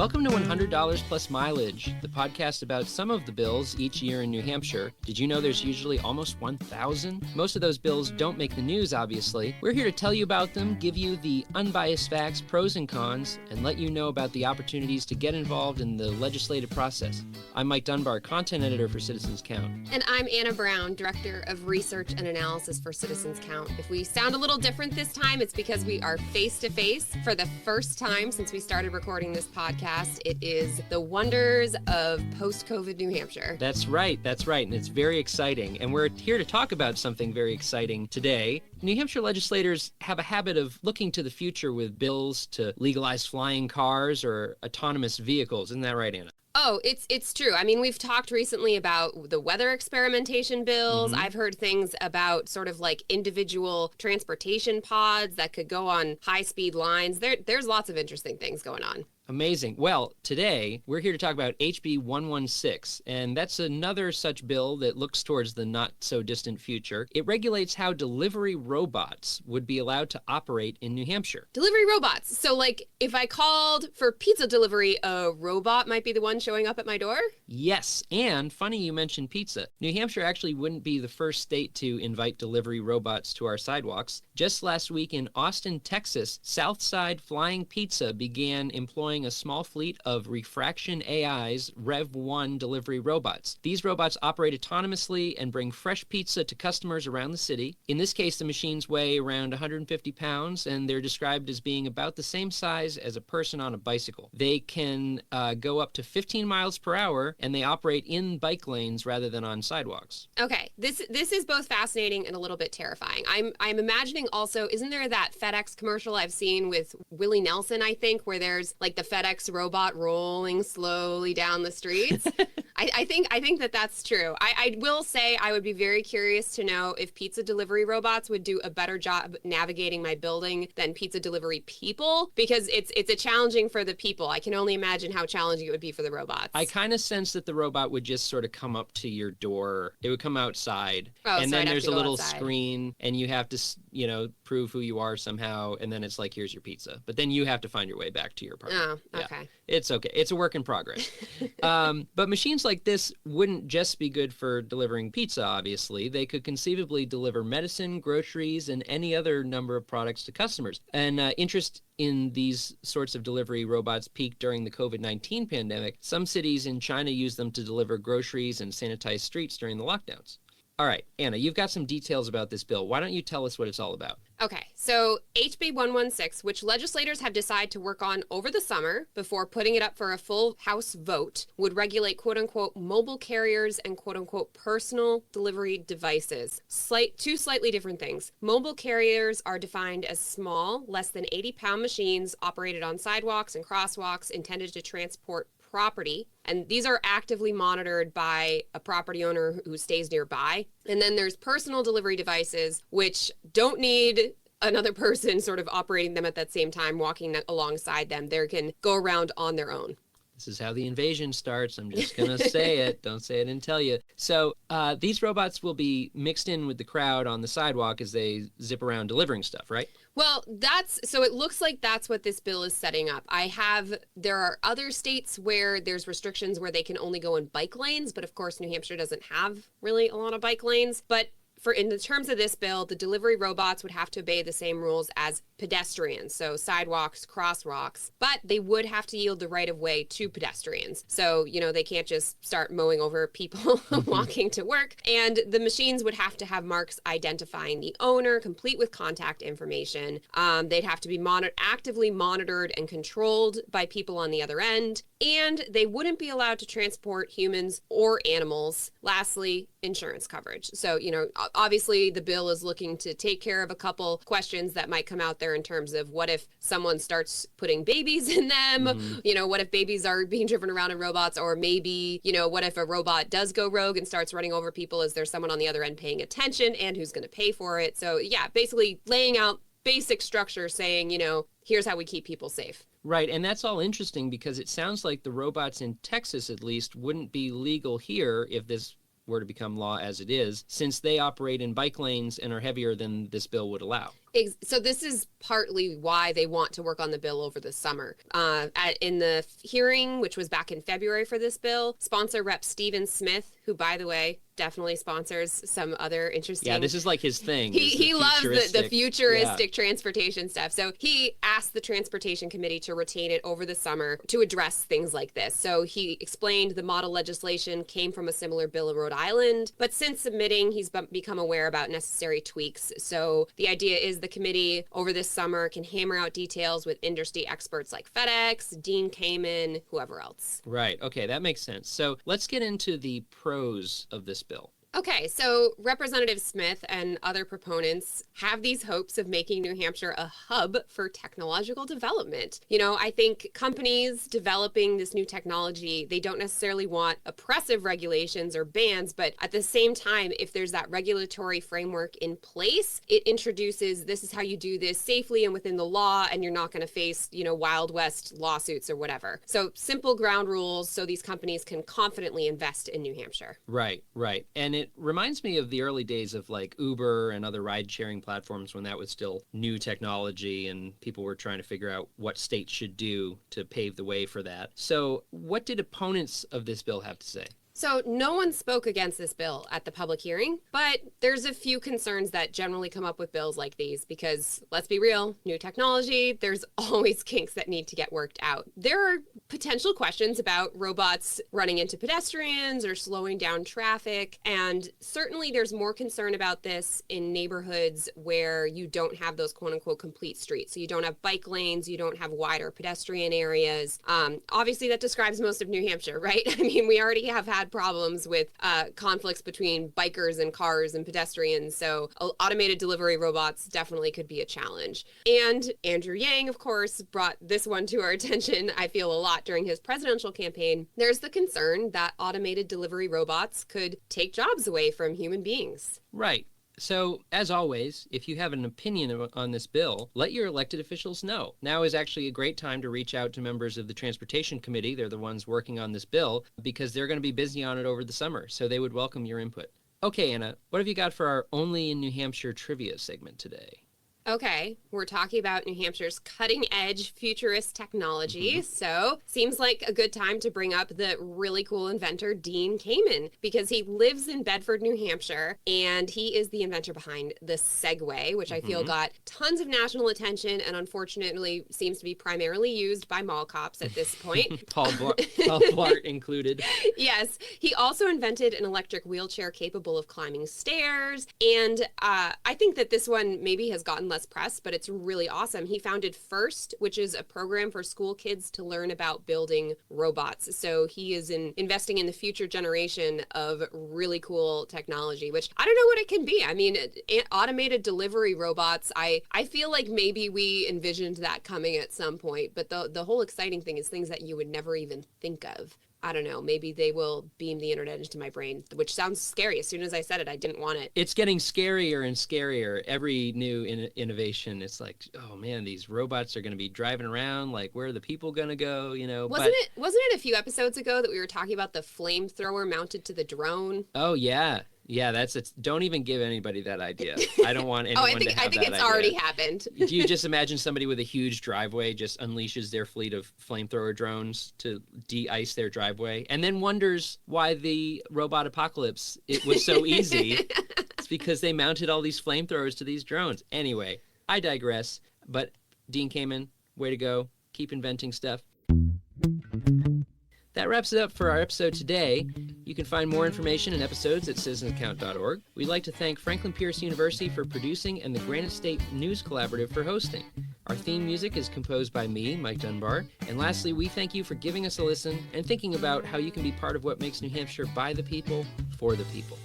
Welcome to $100 Plus Mileage, the podcast about some of the bills each year in New Hampshire. Did you know there's usually almost 1,000? Most of those bills don't make the news, obviously. We're here to tell you about them, give you the unbiased facts, pros and cons, and let you know about the opportunities to get involved in the legislative process. I'm Mike Dunbar, content editor for Citizens Count. And I'm Anna Brown, director of research and analysis for Citizens Count. If we sound a little different this time, it's because we are face-to-face for the first time since we started recording this podcast. It is the wonders of post-COVID New Hampshire. That's right, and it's very exciting. And we're here to talk about something very exciting today. New Hampshire legislators have a habit of looking to the future with bills to legalize flying cars or autonomous vehicles. Isn't that right, Anna? Oh, it's true. I mean, we've talked recently about the weather experimentation bills. I've heard things about sort of like individual transportation pods that could go on high-speed lines. There's lots of interesting things going on. Amazing. Well, today we're here to talk about HB 116, and that's another such bill that looks towards the not-so-distant future. It regulates how delivery robots would be allowed to operate in New Hampshire. Delivery robots. So, like, if I called for pizza delivery, a robot might be the one showing up at my door? Yes, and funny you mentioned pizza. New Hampshire actually wouldn't be the first state to invite delivery robots to our sidewalks. Just last week in Austin, Texas, Southside Flying Pizza began employing a small fleet of Refraction AI's Rev 1 delivery robots. These robots operate autonomously and bring fresh pizza to customers around the city. In this case, the machines weigh around 150 pounds, and they're described as being about the same size as a person on a bicycle. They can go up to 15 miles per hour, and they operate in bike lanes rather than on sidewalks. Okay, this is both fascinating and a little bit terrifying. I'm imagining also, isn't there that FedEx commercial I've seen with Willie Nelson, I think, where there's like the FedEx robot rolling slowly down the streets? I think that's true. I will say I would be very curious to know if pizza delivery robots would do a better job navigating my building than pizza delivery people, because it's challenging for the people. I can only imagine how challenging it would be for the robots. I kind of sense that the robot would just sort of come up to your door. It would come outside, and then there's a little outside. screen, and you have to, prove who you are somehow, and then it's like, here's your pizza. But then you have to find your way back to your apartment. Oh, okay. Yeah, it's okay. It's a work in progress. But machines like this wouldn't just be good for delivering pizza, obviously. They could conceivably deliver medicine, groceries, and any other number of products to customers. And interest in these sorts of delivery robots peaked during the COVID-19 pandemic. Some cities in China use them to deliver groceries and sanitize streets during the lockdowns. All right, Anna, you've got some details about this bill. Why don't you tell us what it's all about? Okay, so HB 116, which legislators have decided to work on over the summer before putting it up for a full House vote, would regulate quote-unquote mobile carriers and quote-unquote personal delivery devices. Two slightly different things. Mobile carriers are defined as small, less than 80-pound machines operated on sidewalks and crosswalks intended to transport property, and these are actively monitored by a property owner who stays nearby. And then there's personal delivery devices, which don't need another person sort of operating them at that same time, walking alongside them. They can go around on their own. This is how the invasion starts. I'm just going to say it. Don't say it and tell you. So these robots will be mixed in with the crowd on the sidewalk as they zip around delivering stuff, right? Well, it looks like that's what this bill is setting up. There are other states where there's restrictions where they can only go in bike lanes, but of course New Hampshire doesn't have really a lot of bike lanes. But in the terms of this bill, the delivery robots would have to obey the same rules as pedestrians, so sidewalks, crosswalks, but they would have to yield the right of way to pedestrians. So, they can't just start mowing over people walking to work. And the machines would have to have marks identifying the owner, complete with contact information. They'd have to be actively monitored and controlled by people on the other end. And they wouldn't be allowed to transport humans or animals. Lastly, insurance coverage. So, obviously the bill is looking to take care of a couple questions that might come out there in terms of what if someone starts putting babies in them? What if babies are being driven around in robots? Or maybe, what if a robot does go rogue and starts running over people? Is there someone on the other end paying attention, and who's going to pay for it? So yeah, basically laying out basic structure saying, here's how we keep people safe. Right, and that's all interesting because it sounds like the robots in Texas, at least, wouldn't be legal here if this were to become law as it is, since they operate in bike lanes and are heavier than this bill would allow. So this is partly why they want to work on the bill over the summer. In the hearing, which was back in February for this bill, sponsor Rep. Stephen Smith, who, by the way, definitely sponsors some other interesting... Yeah, this is like his thing. He loves the futuristic transportation stuff. So he asked the Transportation Committee to retain it over the summer to address things like this. So he explained the model legislation came from a similar bill in Rhode Island, but since submitting, he's become aware about necessary tweaks. So the idea is the committee over this summer can hammer out details with industry experts like FedEx, Dean Kamen, whoever else. Right. Okay, that makes sense. So let's get into the pros of this bill. Okay, so Representative Smith and other proponents have these hopes of making New Hampshire a hub for technological development. You know, I think companies developing this new technology, they don't necessarily want oppressive regulations or bans, but at the same time, if there's that regulatory framework in place, it introduces this is how you do this safely and within the law, and you're not going to face, you know, Wild West lawsuits or whatever. So simple ground rules so these companies can confidently invest in New Hampshire. Right, right. And it reminds me of the early days of like Uber and other ride-sharing platforms when that was still new technology and people were trying to figure out what states should do to pave the way for that. So what did opponents of this bill have to say? So no one spoke against this bill at the public hearing, but there's a few concerns that generally come up with bills like these because, let's be real, new technology, there's always kinks that need to get worked out. There are potential questions about robots running into pedestrians or slowing down traffic, and certainly there's more concern about this in neighborhoods where you don't have those quote-unquote complete streets. So you don't have bike lanes, you don't have wider pedestrian areas. Obviously, that describes most of New Hampshire, right? I mean, we already have had problems with conflicts between bikers and cars and pedestrians, so automated delivery robots definitely could be a challenge. And Andrew Yang, of course, brought this one to our attention, I feel, a lot during his presidential campaign. There's the concern that automated delivery robots could take jobs away from human beings. Right. So, as always, if you have an opinion on this bill, let your elected officials know. Now is actually a great time to reach out to members of the Transportation Committee. They're the ones working on this bill because they're going to be busy on it over the summer, so they would welcome your input. Okay, Anna, what have you got for our Only in New Hampshire trivia segment today? Okay, we're talking about New Hampshire's cutting-edge futurist technology, so seems like a good time to bring up the really cool inventor Dean Kamen, because he lives in Bedford, New Hampshire, and he is the inventor behind the Segway, which I feel got tons of national attention and unfortunately seems to be primarily used by mall cops at this point. Paul Blart included. Yes, he also invented an electric wheelchair capable of climbing stairs, and I think that this one maybe has gotten less press, but it's really awesome. He founded FIRST, which is a program for school kids to learn about building robots. So he is investing in the future generation of really cool technology, which I don't know what it can be. I mean, automated delivery robots, I feel like maybe we envisioned that coming at some point, but the whole exciting thing is things that you would never even think of. I don't know, maybe they will beam the internet into my brain, which sounds scary. As soon as I said it, I didn't want it. It's getting scarier and scarier. Every new innovation, it's like, oh man, these robots are going to be driving around. Like, where are the people going to go? You know, wasn't it a few episodes ago that we were talking about the flamethrower mounted to the drone? Oh yeah. Yeah, don't even give anybody that idea. I don't want anyone to have that idea. I think it's already happened. Do you just imagine somebody with a huge driveway just unleashes their fleet of flamethrower drones to de-ice their driveway and then wonders why the robot apocalypse, it was so easy? It's because they mounted all these flamethrowers to these drones. Anyway, I digress, but Dean Kamen, way to go. Keep inventing stuff. That wraps it up for our episode today. You can find more information and episodes at citizensaccount.org. We'd like to thank Franklin Pierce University for producing and the Granite State News Collaborative for hosting. Our theme music is composed by me, Mike Dunbar. And lastly, we thank you for giving us a listen and thinking about how you can be part of what makes New Hampshire by the people, for the people.